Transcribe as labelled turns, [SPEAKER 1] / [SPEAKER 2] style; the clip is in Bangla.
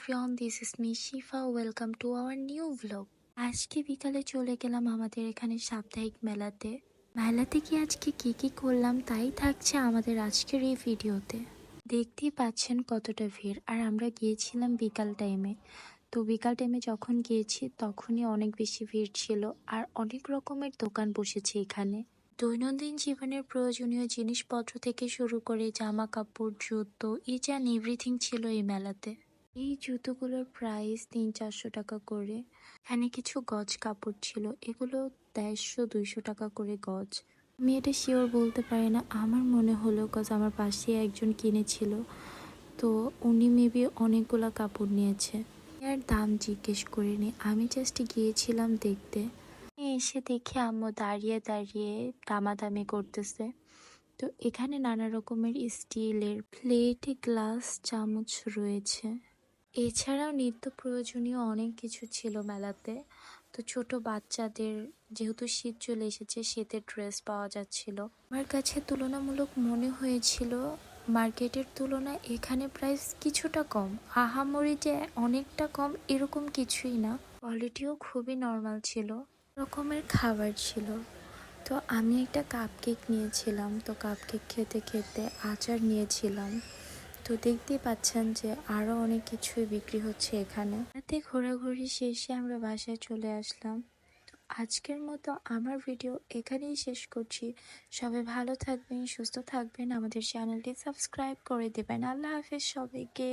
[SPEAKER 1] everyone, this is me Shifa. Welcome to our new vlog. আজকে বিকালে চলে গেলাম আমাদের এখানে সাপ্তাহিক মেলাতে গিয়ে আজকে কি করলাম তাই থাকছে আমাদের আজকের এই ভিডিওতে। দেখতেই পাচ্ছেন কতটা ভিড়, আর আমরা গিয়েছিলাম বিকাল টাইমে। তো বিকাল টাইমে যখন গিয়েছি তখনই অনেক বেশি ভিড় ছিল, আর অনেক রকমের দোকান বসেছে এখানে। দৈনন্দিন জীবনের প্রয়োজনীয় জিনিসপত্র থেকে শুরু করে জামা কাপড়, জুতো, ইচ অ্যান্ড এভরিথিং ছিল এই মেলাতে। এই জুতোগুলোর প্রাইস 300-400 টাকা করে। এখানে কিছু গজ কাপড় ছিল, এগুলো 150-200 টাকা করে গজ। আমি এটা শিওর বলতে পারি না, আমার মনে হলো কজ আমার পাশে একজন কিনেছিল, তো উনি মেবি অনেকগুলা কাপড় নিয়েছে। আর দাম জিজ্ঞেস করিনি, আমি জাস্ট গিয়েছিলাম দেখতে। এসে দেখি আম্মু দাঁড়িয়ে দাঁড়িয়ে দামাদামি করতেছে। তো এখানে নানা রকমের স্টিলের প্লেট, গ্লাস, চামচ রয়েছে। এছাড়াও নিত্য প্রয়োজনীয় অনেক কিছু ছিল মেলাতে। তো ছোট বাচ্চাদের যেহেতু শীত চলে এসেছে, শীতের ড্রেস পাওয়া যাচ্ছিল। আমার কাছে তুলনামূলক মনে হয়েছিল মার্কেটের তুলনায় এখানে প্রাইস কিছুটা কম। আহামরি যে অনেকটা কম এরকম কিছুই না, কোয়ালিটিও খুবই নর্মাল ছিল। রকমের খাবার ছিল। তো আমি একটা কাপকেক নিয়েছিলাম, তো কাপকেক খেতে খেতে আচার নিয়েছিলাম। তো দেখতেই পাচ্ছেন যে আরো অনেক কিছুই বিক্রি হচ্ছে এখানে। রাতে ঘোরাঘুরি শেষে আমরা বাসায় চলে আসলাম। তো আজকের মতো আমার ভিডিও এখানেই শেষ করছি। সবাই ভালো থাকবেন, সুস্থ থাকবেন, আমাদের চ্যানেলটি সাবস্ক্রাইব করে দেবেন। আল্লাহ হাফেজ সবাইকে।